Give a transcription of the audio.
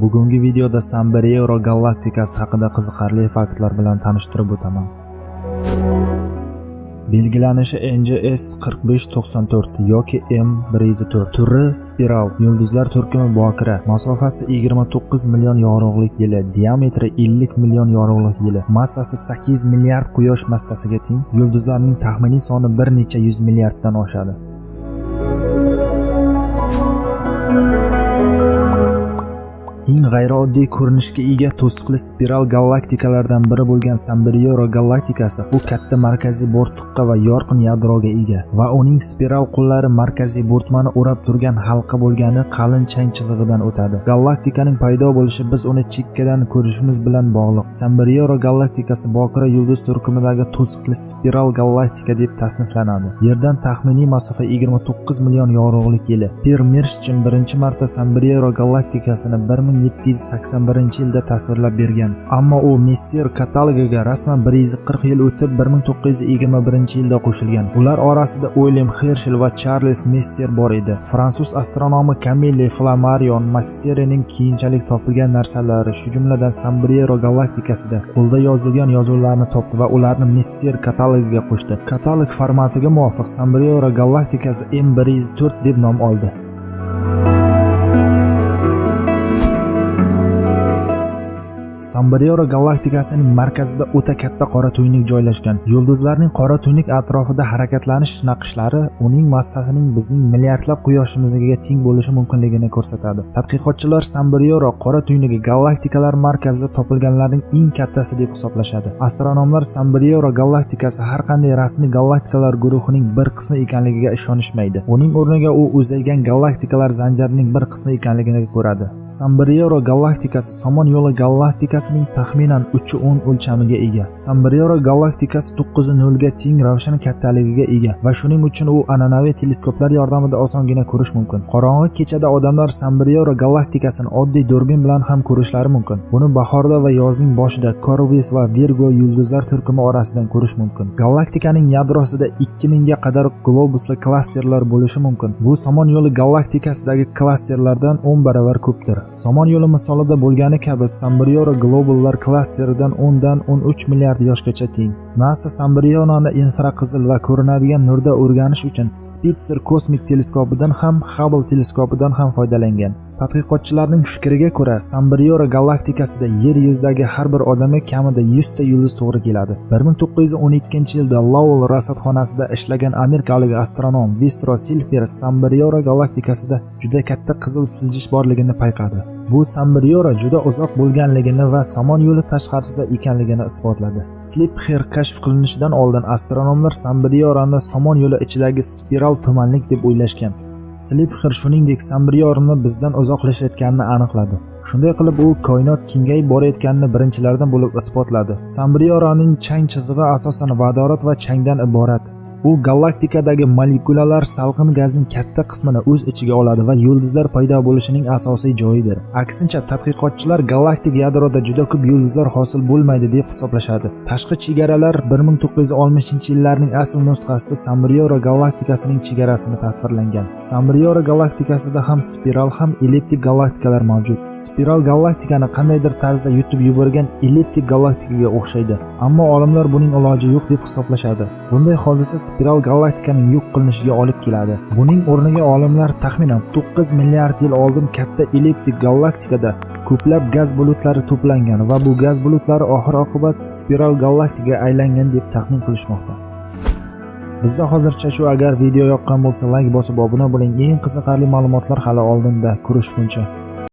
Bugungi videoda Sambriero galaktikasi haqida qiziqarli faktlar bilan tanishtirib o'taman. Belgilanishi NGS 4594 yoki M104. Turi spiral, yulduzlar turkumi bokira, masofasi 29 million yorug'lik yili, diametri 50 million yorug'lik yili, massasi 8 milliard quyosh massasiga teng. Yulduzlarning taxminiy soni bir necha yuz milliarddan oshadi. Eng g'ayrioddiy ko'rinishga ega to'siqli spiral galaktikalardan biri bo'lgan Sambriero galaktikasi u katta markaziy bo'rttiqqa va yorqin yadroga ega va uning spiral qo'llari markaziy bo'rtmani o'rab turgan halqa bo'lgani qalin chang chizig'idan o'tadi. Galaktikaning paydo bo'lishi biz uni chekkadan ko'rishimiz bilan bog'liq. Sambriero galaktikasi bokira yulduz turkumidagi to'siqli spiral galaktika deb tasniflanadi. Yerdan taxminiy masofa 29 million yorug'lik yili. Pierre Mirschin birinchi marta Sambriero galaktikasini 1781-yilda tasvirlab bergan. Ammo u Messier katalogiga rasman 140 yil o'tib 1921-yilda qo'shilgan. Ular orasida William Herschel va Charles Messier bor edi. Fransuz astronomi Camille Flammarion Messierning keyinchalik topilgan narsalari, shu jumladan Sambriero galaktikasida qo'lda yozilgan yozuvlarni topdi va ularni Messier katalogiga qo'shdi. Katalog formatiga muvofiq Sambriero galaktikasi M104 deb nom oldi. Sambriero galaktikasining markazida o'ta katta qora tuynuk joylashgan. Yulduzlarning qora tuynuk atrofida harakatlanish naqshlari uning massasining bizning milliardlab quyoshimizga teng bo'lishi mumkinligini ko'rsatadi. Tadqiqotchilar Sambriero qora tuynugi galaktikalar markazida topilganlarning eng kattasi deb hisoblashadi. Astronomlar Sambriero galaktikasi har qanday rasmiy galaktikalar guruhining bir qismi ekanligiga ishonishmaydi. Uning o'rniga u uzaygan galaktikalar zanjirining bir qismi ekanligini ko'radi. Sambriero galaktikasi Somon yo'li galaktikasining taxminan 3.10 o'lchamiga ega. Sambriero galaktikasi 9.0 ga teng ravshan kattaligiga ega va shuning uchun u an'anaviy teleskoplar yordamida osongina ko'rish mumkin. Qorong'i kechada odamlar Sambriero galaktikasini oddiy durbin bilan ham ko'rishlari mumkin. Buni bahorda va yozning boshida Corvus va Virgo yulduzlar turkumi orasidan ko'rish mumkin. Galaktikaning yadrosida 2000 ga qadar globusli klasterlar bo'lishi mumkin. Bu Somon yo'li galактикасidagi klasterlardan 10 baravar ko'pdir. Somon yo'li misolida bo'lgani kabi Sambriero globallar klasteridan 10 dan 13 milliard yoshgacha teng. NASA Sambriononi infraqizil va ko'rinadigan nurda o'rganish uchun Spitzer kosmik teleskopidan ham Hubble teleskopidan ham foydalangan. Tadqiqotchilarning fikriga ko'ra, Sambriero galaktikasida yer yuzidagi har bir odamga kamida 100 ta yulduz to'g'ri keladi. 1912-yilda Lowell rasadxonasida ishlagan amerikalik astronom Vistro Silfer Sambriero galaktikasida juda katta qizil siljish borligini payqadi. Bu Sambriero juda uzoq bo'lganligini va Somon yo'li tashqarisida ekanligini isbotladi. Slipher kashf qilinishidan oldin astronomlar Sambrioroni Somon yo'li ichidagi spiral tumanlik deb o'ylashgan. Slipher shuningdek Sambriorni bizdan uzoqlashayotganini aniqladi. Shunday qilib u koinot kengayib borayotganini birinchilardan bo'lib isbotladi. Sambrioning chang chizig'i asosan vodorod va changdan iborat. U galaktikadagi molekulalar salqin gazning katta qismini o'z ichiga oladi va yulduzlar paydo bo'lishining asosiy joyidir. Aksincha, tadqiqotchilar galaktik yadroda juda ko'p yulduzlar hosil bo'lmaydi deb hisoblashadi. Tashqi chegaralar 1960-yillarning asl nusxasida Sambriero galaktikasining chegarasini tasvirlangan. Sambriero galaktikasida ham spiral ham elliptik galaktikalar mavjud. Spiral galaktikani qandaydir tarzda yutib yuborgan elliptik galaktikaga o'xshaydi, ammo olimlar buning iloji yo'q deb hisoblashadi. Bunday hodisa spiral galaktikaning yo'q qilinishiga olib keladi. Buning o'rniga olimlar taxminan 9 milliard yil oldin katta elliptik galaktikada ko'plab gaz bulutlari to'plangan va bu gaz bulutlari oxir-oqibat spiral galaktikaga aylangan deb taxmin qilishmoqda. Bizda hozircha shu. Agar video yoqqan bo'lsa, like bosib obuna bo'ling. Eng qiziqarli ma'lumotlar hali oldinda. Ko'rishguncha.